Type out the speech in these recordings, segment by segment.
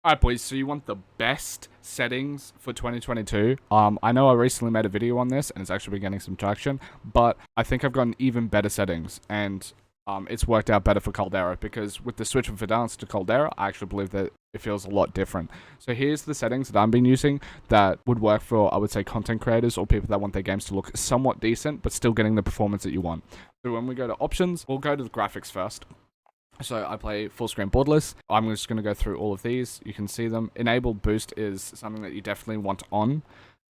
Alright boys, so you want the best settings for 2022. I know I recently made a video on this and it's actually been getting some traction, but I think I've gotten even better settings and it's worked out better for Caldera because with the switch from Verdansk to Caldera, I actually believe that it feels a lot different. So here's the settings that I've been using that would work for, I would say, content creators or people that want their games to look somewhat decent, but still getting the performance that you want. So when we go to options, we'll go to the graphics first. So I play full screen borderless. I'm just going to go through all of these. You can see them. Enabled boost is something that you definitely want on.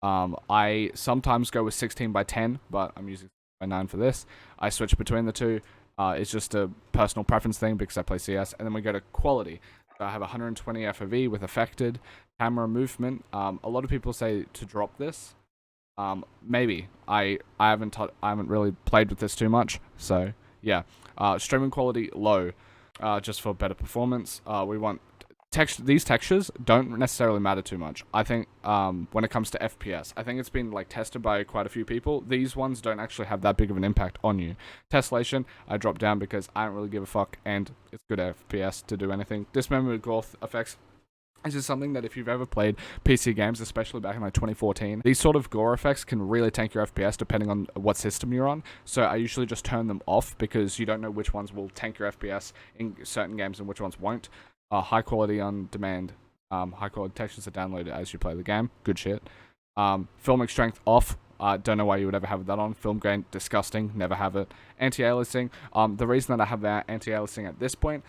I sometimes go with 16:10, but I'm using 9 for this. I switch between the two. It's just a personal preference thing because I play CS. And then we go to quality. So I have 120 FOV with affected camera movement. A lot of people say to drop this. Maybe I haven't really played with this too much. So yeah, streaming quality low. Just for better performance. We want these textures don't necessarily matter too much. I think when it comes to FPS, I think it's been like tested by quite a few people. These ones don't actually have that big of an impact on you. Tessellation, I dropped down because I don't really give a fuck, and it's good FPS to do anything. Dismembered growth effects. This is something that if you've ever played PC games, especially back in like 2014, these sort of gore effects can really tank your FPS depending on what system you're on. So I usually just turn them off because you don't know which ones will tank your FPS in certain games and which ones won't. High quality on demand. High quality textures are downloaded as you play the game. Good shit. Filmic strength off. Don't know why you would ever have that on. Film grain, disgusting. Never have it. Anti-aliasing. The reason that I have that anti-aliasing at this point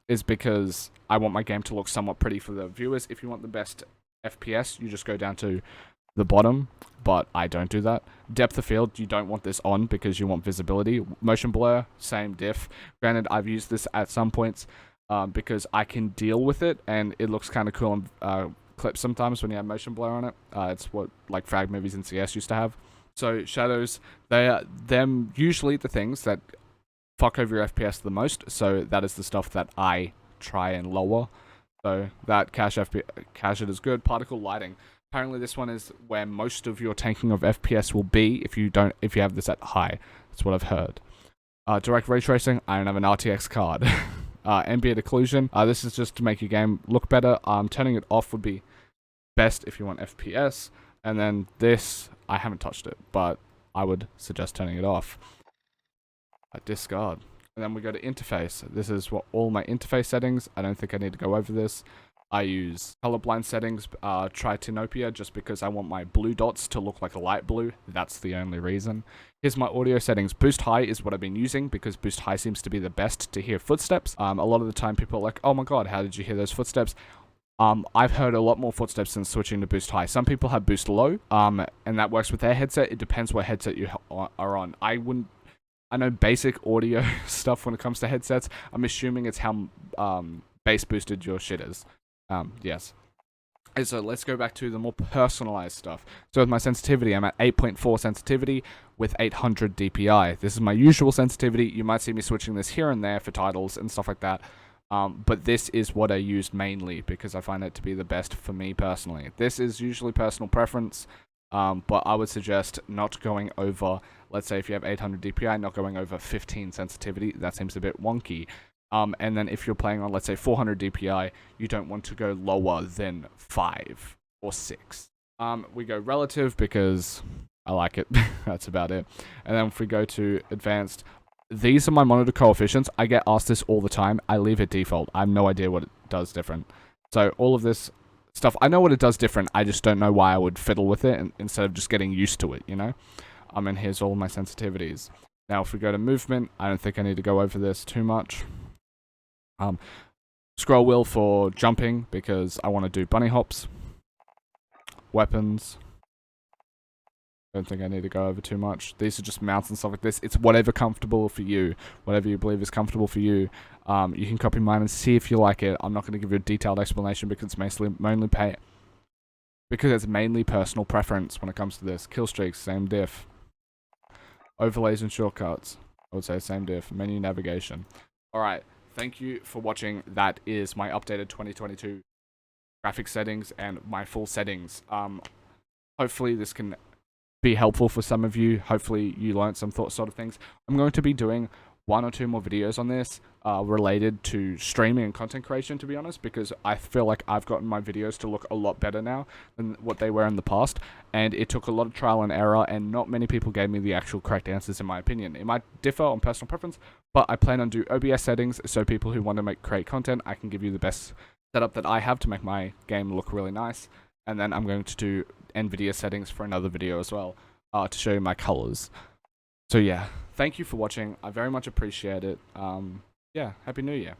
is because I want my game to look somewhat pretty for the viewers. If you want the best FPS, you just go down to the bottom, but I don't do that. Depth of field, you don't want this on because you want visibility. Motion blur, same diff. Granted, I've used this at some points because I can deal with it, and it looks kind of cool on clips sometimes when you have motion blur on it. It's what like frag movies in CS used to have. So shadows, they are them usually the things that fuck over your FPS the most, so that is the stuff that I try and lower. So that cache it is good. Particle lighting. Apparently this one is where most of your tanking of FPS will be if you have this at high. That's what I've heard. Direct ray tracing. I don't have an RTX card. Ambient occlusion. This is just to make your game look better. Turning it off would be best if you want FPS. And then this, I haven't touched it, but I would suggest turning it off. Discard. And then we go to interface. This is what all my interface settings. I don't think I need to go over this. I use colorblind settings, tritanopia, just because I want my blue dots to look like a light blue. That's the only reason. Here's my audio settings. Boost high is what I've been using because boost high seems to be the best to hear footsteps. A lot of the time people are like, oh my god, how did you hear those footsteps? I've heard a lot more footsteps since switching to boost high. Some people have boost low, and that works with their headset. It depends what headset you are on. I know basic audio stuff when it comes to headsets. I'm assuming it's how bass boosted your shit is. Yes. And so let's go back to the more personalized stuff. So with my sensitivity, I'm at 8.4 sensitivity with 800 DPI. This is my usual sensitivity. You might see me switching this here and there for titles and stuff like that. But this is what I use mainly because I find it to be the best for me personally. This is usually personal preference. But I would suggest not going over, let's say if you have 800 DPI, not going over 15 sensitivity. That seems a bit wonky. And then if you're playing on, let's say 400 DPI, you don't want to go lower than 5 or 6. We go relative because I like it. That's about it. And then if we go to advanced, these are my monitor coefficients. I get asked this all the time. I leave it default. I have no idea what it does different. So all of this stuff, I know what it does different, I just don't know why I would fiddle with it instead of just getting used to it, you know? And here's all my sensitivities. Now, if we go to movement, I don't think I need to go over this too much. Scroll wheel for jumping, because I want to do bunny hops. Weapons. Don't think I need to go over too much. These are just mounts and stuff like this. It's whatever comfortable for you. Whatever you believe is comfortable for you. You can copy mine and see if you like it. I'm not going to give you a detailed explanation because it's mainly personal preference when it comes to this. Kill streaks, same diff. Overlays and shortcuts, I would say same diff. Menu navigation. Alright, thank you for watching. That is my updated 2022 graphic settings and my full settings. Hopefully this can be helpful for some of you. Hopefully you learned some sort of things. I'm going to be doing one or two more videos on this related to streaming and content creation, to be honest, because I feel like I've gotten my videos to look a lot better now than what they were in the past, and it took a lot of trial and error, and not many people gave me the actual correct answers in my opinion. It might differ on personal preference, but I plan on do OBS settings, so people who want to create content, I can give you the best setup that I have to make my game look really nice, and then I'm going to do NVIDIA settings for another video as well, to show you my colors. So yeah, thank you for watching. I very much appreciate it. Yeah, Happy New Year.